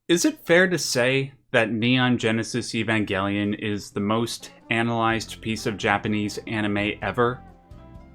Is it fair to say that Neon Genesis Evangelion is the most analyzed piece of Japanese anime ever?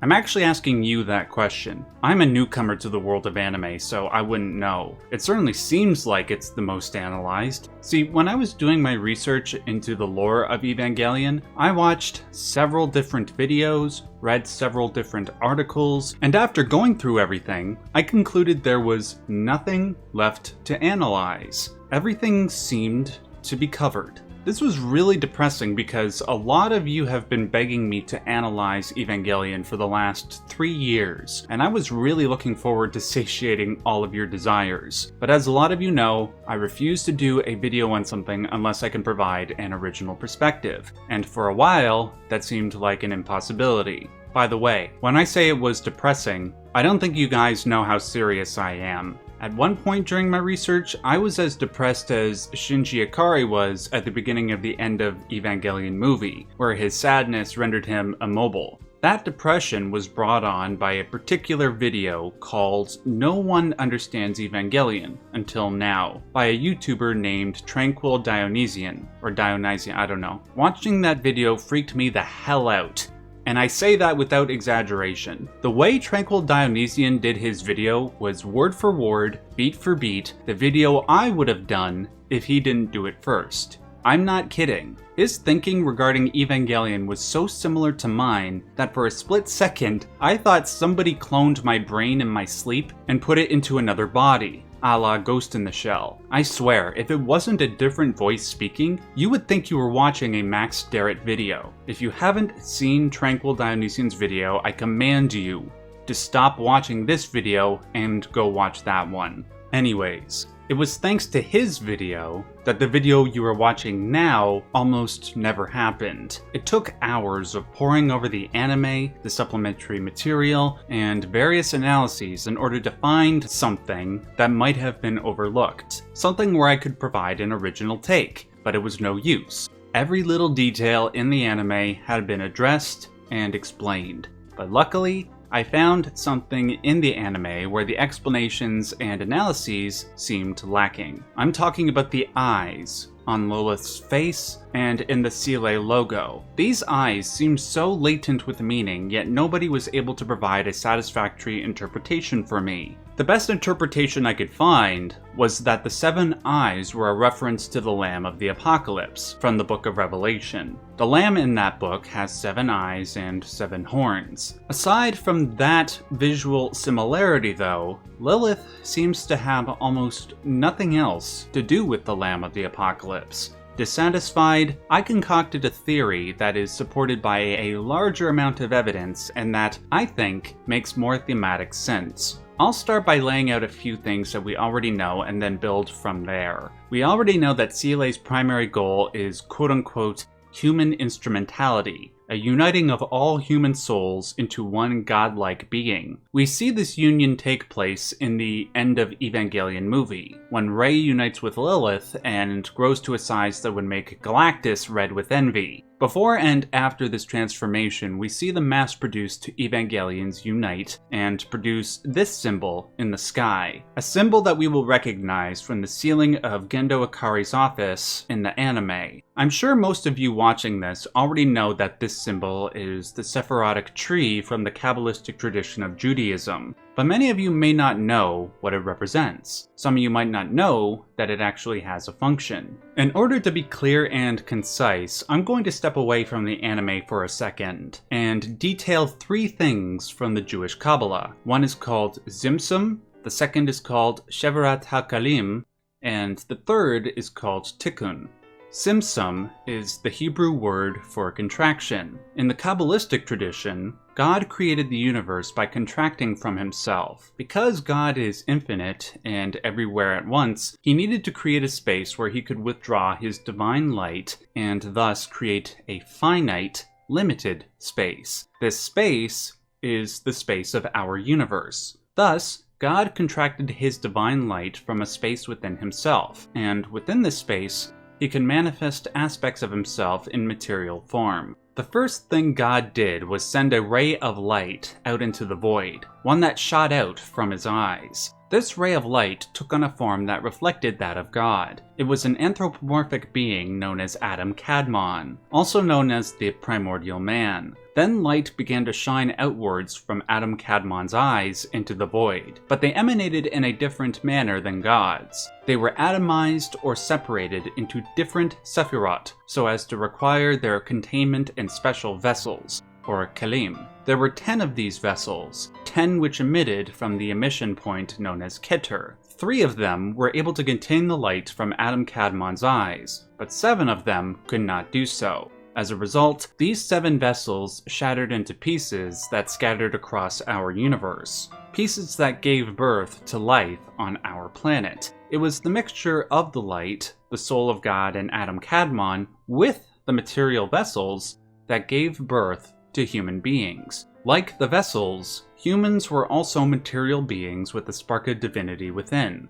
I'm actually asking you that question. I'm a newcomer to the world of anime, so I wouldn't know. It certainly seems like it's the most analyzed. See, when I was doing my research into the lore of Evangelion, I watched several different videos, read several different articles, and after going through everything, I concluded there was nothing left to analyze. Everything seemed to be covered. This was really depressing because a lot of you have been begging me to analyze Evangelion for the last 3 years, and I was really looking forward to satiating all of your desires. But as a lot of you know, I refuse to do a video on something unless I can provide an original perspective, and for a while, that seemed like an impossibility. By the way, when I say it was depressing, I don't think you guys know how serious I am. At one point during my research, I was as depressed as Shinji Ikari was at the beginning of the end of Evangelion movie, where his sadness rendered him immobile. That depression was brought on by a particular video called No One Understands Evangelion Until Now, by a YouTuber named Tranquil Dionysian, or Dionysian, I don't know. Watching that video freaked me the hell out. And I say that without exaggeration. The way Tranquil Dionysian did his video was word for word, beat for beat, the video I would have done if he didn't do it first. I'm not kidding. His thinking regarding Evangelion was so similar to mine that for a split second, I thought somebody cloned my brain in my sleep and put it into another body, a la Ghost in the Shell. I swear, if it wasn't a different voice speaking, you would think you were watching a Max Derrett video. If you haven't seen Tranquil Dionysian's video, I command you to stop watching this video and go watch that one. Anyways, it was thanks to his video that the video you are watching now almost never happened. It took hours of poring over the anime, the supplementary material, and various analyses in order to find something that might have been overlooked. Something where I could provide an original take, but it was no use. Every little detail in the anime had been addressed and explained. But luckily, I found something in the anime where the explanations and analyses seemed lacking. I'm talking about the eyes on Lilith's face and in the Seele logo. These eyes seemed so latent with meaning, yet nobody was able to provide a satisfactory interpretation for me. The best interpretation I could find was that the 7 eyes were a reference to the Lamb of the Apocalypse from the Book of Revelation. The Lamb in that book has 7 eyes and 7 horns. Aside from that visual similarity though, Lilith seems to have almost nothing else to do with the Lamb of the Apocalypse. Dissatisfied, I concocted a theory that is supported by a larger amount of evidence and that, I think, makes more thematic sense. I'll start by laying out a few things that we already know and then build from there. We already know that Seele's primary goal is quote-unquote human instrumentality, a uniting of all human souls into one godlike being. We see this union take place in the end of Evangelion movie, when Rey unites with Lilith and grows to a size that would make Galactus red with envy. Before and after this transformation, we see the mass-produced Evangelions unite and produce this symbol in the sky, a symbol that we will recognize from the ceiling of Gendo Ikari's office in the anime. I'm sure most of you watching this already know that this symbol is the Sephirotic tree from the Kabbalistic tradition of Judaism, but many of you may not know what it represents. Some of you might not know that it actually has a function. In order to be clear and concise, I'm going to step away from the anime for a second and detail 3 things from the Jewish Kabbalah. One is called Zimsum, the second is called Shevarat HaKalim, and the third is called Tikkun. Simsum is the Hebrew word for contraction. In the Kabbalistic tradition, God created the universe by contracting from himself. Because God is infinite and everywhere at once, he needed to create a space where he could withdraw his divine light and thus create a finite, limited space. This space is the space of our universe. Thus, God contracted his divine light from a space within himself, and within this space, he can manifest aspects of himself in material form. The first thing God did was send a ray of light out into the void, one that shot out from his eyes. This ray of light took on a form that reflected that of God. It was an anthropomorphic being known as Adam Kadmon, also known as the primordial man. Then light began to shine outwards from Adam Kadmon's eyes into the void, but they emanated in a different manner than God's. They were atomized or separated into different sephirot, so as to require their containment in special vessels, or kalim. There were 10 of these vessels, 10 which emitted from the emission point known as Keter. 3 of them were able to contain the light from Adam Kadmon's eyes, but 7 of them could not do so. As a result, these 7 vessels shattered into pieces that scattered across our universe. Pieces that gave birth to life on our planet. It was the mixture of the light, the soul of God and Adam Kadmon, with the material vessels that gave birth to human beings. Like the vessels, humans were also material beings with a spark of divinity within.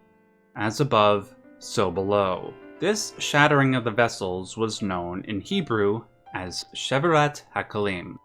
As above, so below. This shattering of the vessels was known in Hebrew as Shevirat HaKalim.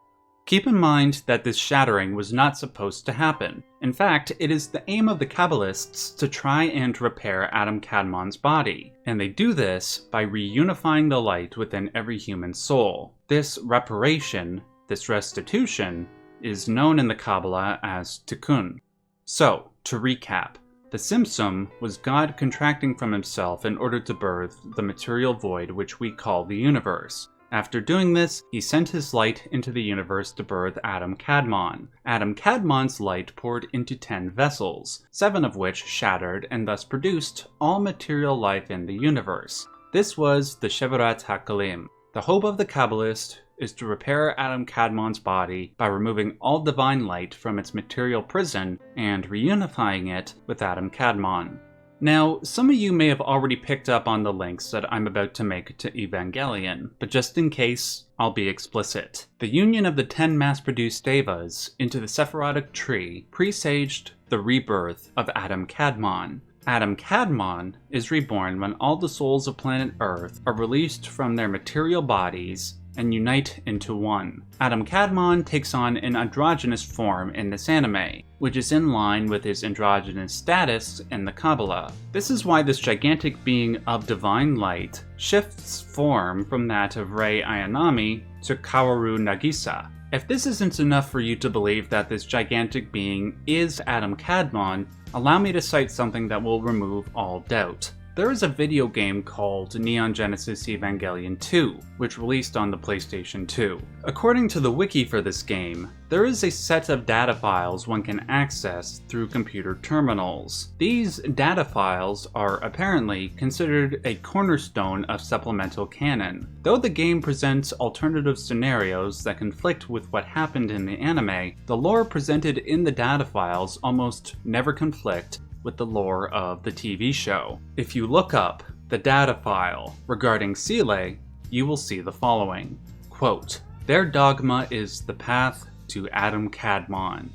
Keep in mind that this shattering was not supposed to happen. In fact, it is the aim of the Kabbalists to try and repair Adam Kadmon's body, and they do this by reunifying the light within every human soul. This reparation, this restitution, is known in the Kabbalah as Tikkun. So, to recap, the Simsum was God contracting from himself in order to birth the material void which we call the universe. After doing this, he sent his light into the universe to birth Adam Kadmon. Adam Kadmon's light poured into 10 vessels, 7 of which shattered and thus produced all material life in the universe. This was the Shevirat HaKalim. The hope of the Kabbalist is to repair Adam Kadmon's body by removing all divine light from its material prison and reunifying it with Adam Kadmon. Now, some of you may have already picked up on the links that I'm about to make to Evangelion, but just in case, I'll be explicit. The union of the 10 mass-produced devas into the Sephirotic tree presaged the rebirth of Adam Kadmon. Adam Kadmon is reborn when all the souls of planet Earth are released from their material bodies and unite into one. Adam Kadmon takes on an androgynous form in this anime, which is in line with his androgynous status in the Kabbalah. This is why this gigantic being of divine light shifts form from that of Rei Ayanami to Kaworu Nagisa. If this isn't enough for you to believe that this gigantic being is Adam Kadmon, allow me to cite something that will remove all doubt. There is a video game called Neon Genesis Evangelion 2, which released on the PlayStation 2. According to the wiki for this game, there is a set of data files one can access through computer terminals. These data files are apparently considered a cornerstone of supplemental canon. Though the game presents alternative scenarios that conflict with what happened in the anime, the lore presented in the data files almost never conflict with the lore of the TV show. If you look up the data file regarding Sile, you will see the following. Quote, "Their dogma is the path to Adam Kadmon."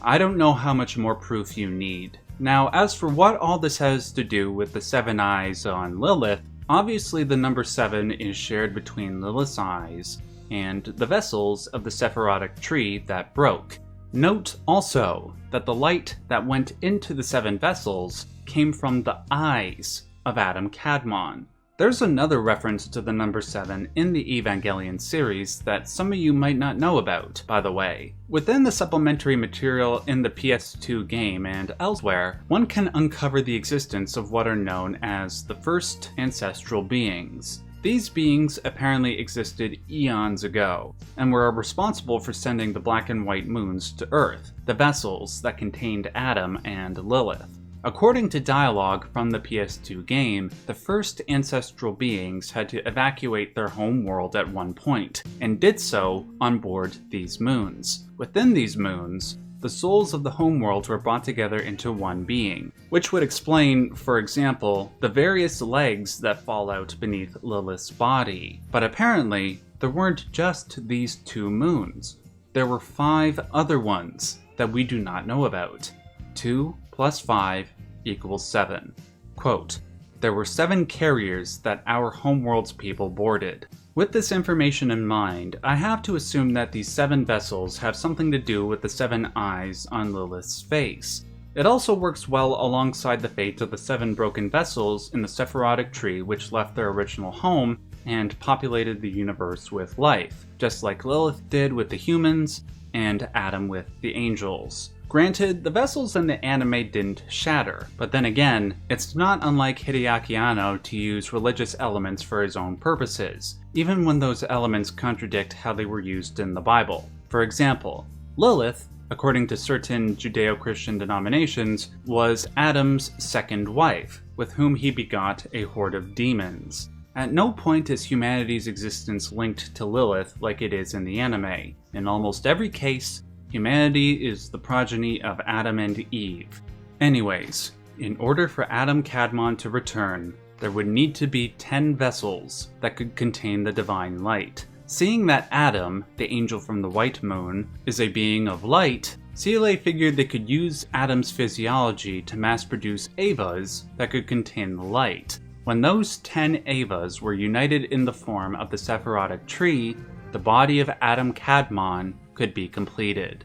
I don't know how much more proof you need. Now, as for what all this has to do with the 7 eyes on Lilith, obviously the number 7 is shared between Lilith's eyes and the vessels of the Sephirotic tree that broke. Note also that the light that went into the 7 vessels came from the eyes of Adam Kadmon. There's another reference to the number 7 in the Evangelion series that some of you might not know about, by the way. Within the supplementary material in the PS2 game and elsewhere, one can uncover the existence of what are known as the first ancestral beings. These beings apparently existed eons ago, and were responsible for sending the black and white moons to Earth, the vessels that contained Adam and Lilith. According to dialogue from the PS2 game, the first ancestral beings had to evacuate their home world at one point, and did so on board these moons. Within these moons, the souls of the homeworld were brought together into one being, which would explain, for example, the various legs that fall out beneath Lilith's body. But apparently, there weren't just these 2 moons. There were 5 other ones that we do not know about. 2 plus 5 equals 7. Quote, "There were 7 carriers that our homeworld's people boarded. With this information in mind, I have to assume that these 7 vessels have something to do with the 7 eyes on Lilith's face. It also works well alongside the fate of the 7 broken vessels in the Sephirotic tree which left their original home and populated the universe with life, just like Lilith did with the humans and Adam with the angels. Granted, the vessels in the anime didn't shatter, but then again, it's not unlike Hideaki Anno to use religious elements for his own purposes, even when those elements contradict how they were used in the Bible. For example, Lilith, according to certain Judeo-Christian denominations, was Adam's second wife, with whom he begot a horde of demons. At no point is humanity's existence linked to Lilith like it is in the anime. In almost every case, humanity is the progeny of Adam and Eve. Anyways, in order for Adam Kadmon to return, there would need to be 10 vessels that could contain the divine light. Seeing that Adam, the angel from the White Moon, is a being of light, CLA figured they could use Adam's physiology to mass-produce Evas that could contain the light. When those 10 Evas were united in the form of the Sephirotic tree, the body of Adam Kadmon could be completed.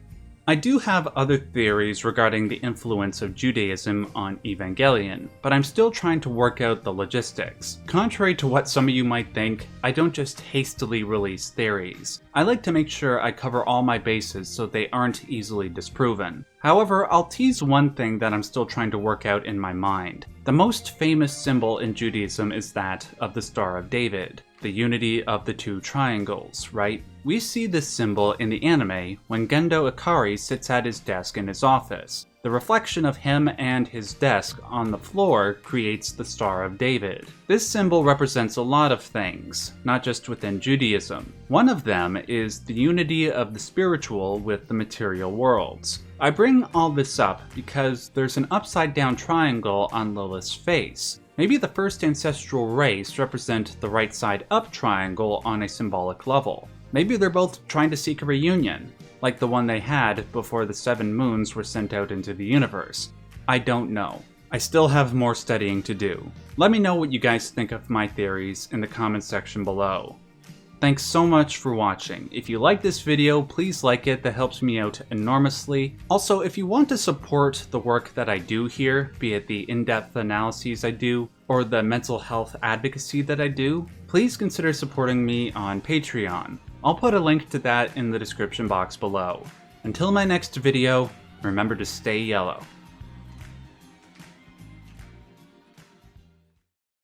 I do have other theories regarding the influence of Judaism on Evangelion, but I'm still trying to work out the logistics. Contrary to what some of you might think, I don't just hastily release theories. I like to make sure I cover all my bases so they aren't easily disproven. However, I'll tease one thing that I'm still trying to work out in my mind. The most famous symbol in Judaism is that of the Star of David, the unity of the 2 triangles, right? We see this symbol in the anime when Gendo Ikari sits at his desk in his office. The reflection of him and his desk on the floor creates the Star of David. This symbol represents a lot of things, not just within Judaism. One of them is the unity of the spiritual with the material worlds. I bring all this up because there's an upside-down triangle on Lilith's face. Maybe the first ancestral race represent the right side up triangle on a symbolic level. Maybe they're both trying to seek a reunion, like the one they had before the 7 moons were sent out into the universe. I don't know. I still have more studying to do. Let me know what you guys think of my theories in the comments section below. Thanks so much for watching. If you like this video, please like it, that helps me out enormously. Also, if you want to support the work that I do here, be it the in-depth analyses I do, or the mental health advocacy that I do, please consider supporting me on Patreon. I'll put a link to that in the description box below. Until my next video, remember to stay yellow.